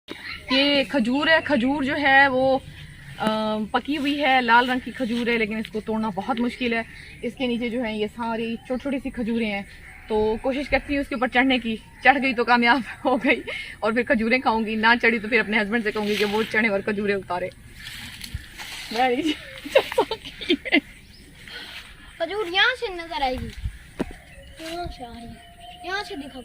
ये खजूर है, खजूर जो है वो पकी हुई है, लाल रंग की खजूर है, लेकिन इसको तोड़ना बहुत मुश्किल है। इसके नीचे जो है ये सारी छोटी छोटी सी खजूरें हैं, तो कोशिश करती हूँ उसके ऊपर चढ़ने की। चढ़ गई तो कामयाब हो गई, और फिर खजूरें खाऊंगी। ना चढ़ी तो फिर अपने हस्बैंड से कहूँगी कि वो चढ़े और खजूरें उतारे। खजूर यहाँ से नजर आएगी, यहाँ से दिखा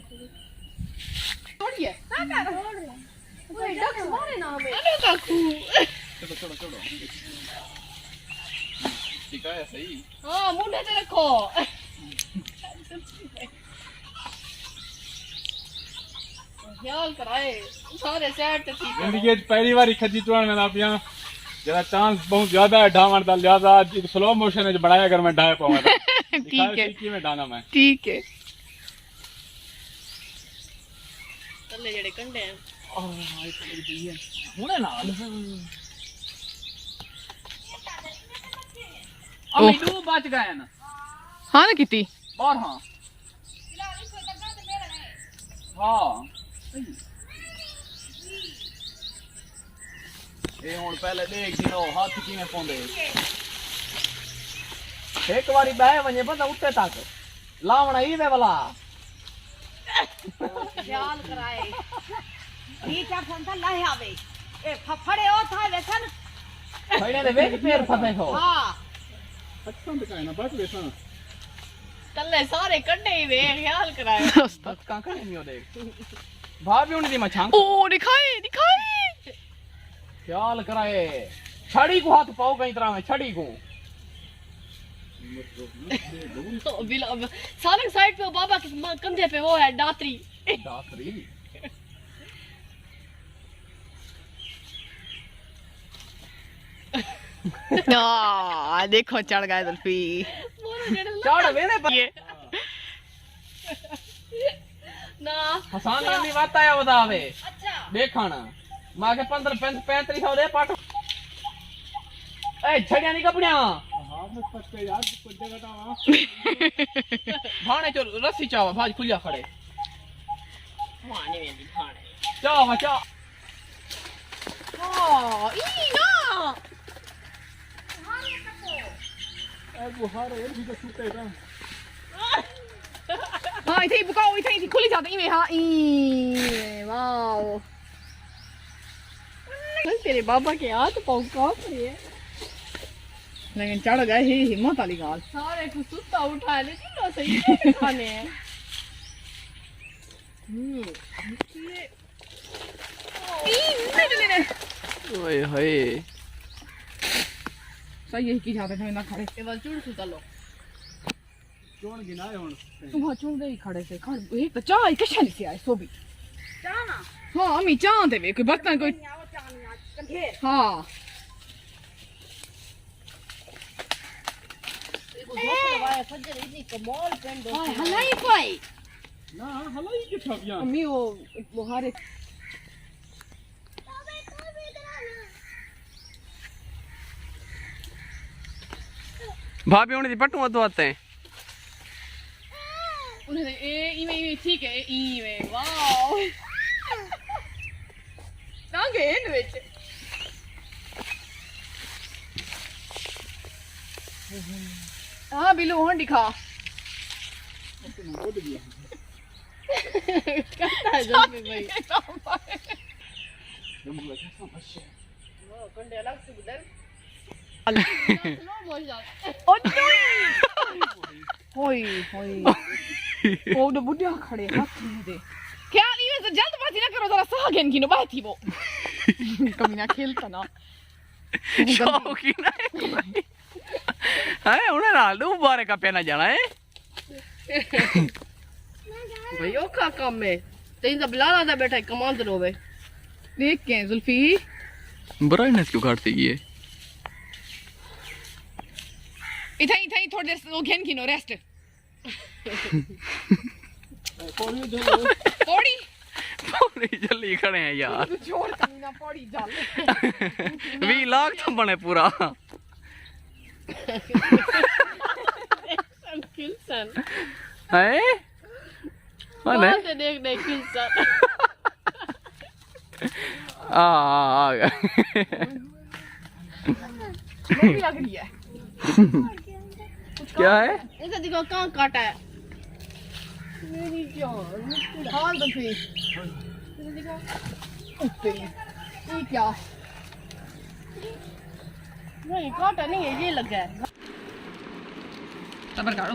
सही। हाँ मुंडे से रखो। ख्याल कराए सारे सेट ठीक है। जिंदगी पहली बार खजी चुन में पिया जरा चांस बहुत ज्यादा है ढावन दा, लिहाजा एक स्लो मोशन में बनाया अगर मैं ढाए पाऊंगा। ठीक है में डाना मैं ठीक है। तले जड़े कंडे हैं हुने नाल अभी दो बच गए ना। हाँ ना किती और हाँ हाँ ये हुन पहले देख दिनो हाथ किवें पौंदे। एक बारी बह वने पता उत्ते तक लावना ही वे वाला ख्याल कराए ये क्या फंता लाए आवे ए फफड़े ओ था वेसन खड़े दे वेच पैर फसे हो। हां अच्छा दिखाए ना बच वेसन तले सारे कंडे ही वे ख्याल कराए बस का का नहीं हो देख भाभी उन दी मछांग ओ दिखाए दिखाए। ख्याल कराए छड़ी को हाथ पाओ कई तरह में छड़ी को तो बिल सारे साइड पे बाबा के कंधे पे वो है दातरी दातरी। देखो चढ़ गए जुल्फी। चढ़ वेने पर ये ना हसान वाली बात आया बतावे। अच्छा देखना मां के 15-35 दे पाट ए छड़िया नहीं कपड़िया हां में पत्ते यार कुछ जगह टावा भाने चल रस्सी चावा भाज खुलिया खड़े माने में दिखाने चावा चा हां ई ना ए बुहार ये भी तो छूटे था। हाँ इथे बुकाओ इथे खुली जाती में। हाँ ई वाओ तेरे बाबा के हाथ पाँव कांप रही है, लेकिन चढ़ गए ही हिम्मत वाली गाल। सारे को सुस्ता उठा ले चलो सही खाने हैं। ओए होए सही है की जाते थे ना खड़े केवल चूड़ सुता लो चोण गिनाए हुन तुम हाँ चुन गई खड़े से खड़ एक तो चाय कशाली से आए सो भी जाना हाँ अम्मी चाह दे कोई बर्तन कोई हाँ हलाई कोई ना हलाई के छपिया अम्मी वो हर एक भाभी उन दी पट्टू तो आते हैं उन्हें ए इमे ठीक है इमे वाओ ना गए इन विच हाँ बिल्लू हों दिखा करता है जल्दी भाई कंडे अलग से उधर होई होई ओ दो बुढ़िया खड़े हाथ में दे क्या इमे से जल्दबाजी ना करो जरा सागन की नो बात ही वो कभी ना खेलता ना शौकीन है उन्हें नाल दो बारे का पहना जाना है भाई ओ का काम में तेरी तो बिलाला था बैठा कमांड रोवे देख के जुल्फी ब्राइटनेस क्यों काटती है इथाई थोड़ी देर वो घेन की नो रेस्ट पौड़ी पौड़ी जल्दी खड़े हैं यार तू छोड़ कमीना पौड़ी जल 20 लाख तो बने पूरा किल्सन है माने देख किल्सन आ गया। भी लग रही है। क्या है? इसे देखो कहाँ काटा है। मेरी जान हाल तो फिर ये क्या नहीं काटा नहीं है, ये लगा है। सबर करो।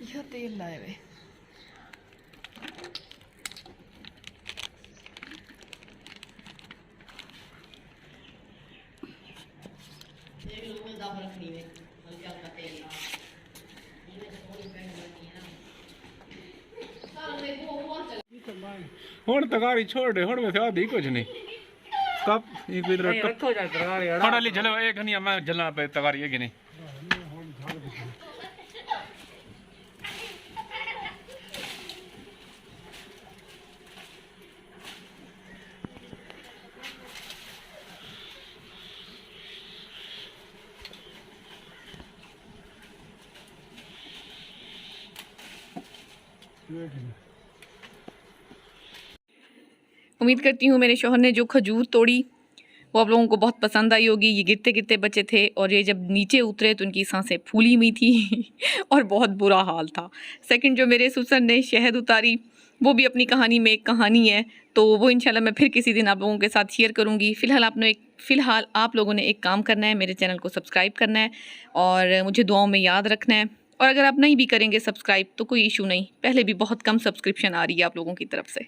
यह तेल लाए हुए ਹੁਣ ਤਗਾਰੀ छोड़ दे, ਹੁਣ वैसे आधी कुछ नहीं कप एक इधर कप हो जाए तगारी थोड़ा ली जले एक नहीं मैं जलना पे तगारी है कि नहीं। उम्मीद करती हूँ मेरे शौहर ने जो खजूर तोड़ी वो आप लोगों को बहुत पसंद आई होगी। ये गिरते गिरते बचे थे और ये जब नीचे उतरे तो उनकी सांसें फूली हुई थी और बहुत बुरा हाल था। सेकंड जो मेरे ससुर ने शहद उतारी वो भी अपनी कहानी में एक कहानी है, तो वो इंशाल्लाह मैं फिर किसी दिन आप लोगों के साथ शेयर करूँगी। फ़िलहाल आप लोगों ने एक काम करना है, मेरे चैनल को सब्सक्राइब करना है और मुझे दुआओं में याद रखना है। और अगर आप नहीं भी करेंगे सब्सक्राइब तो कोई इशू नहीं, पहले भी बहुत कम सब्सक्रिप्शन आ रही है आप लोगों की तरफ से।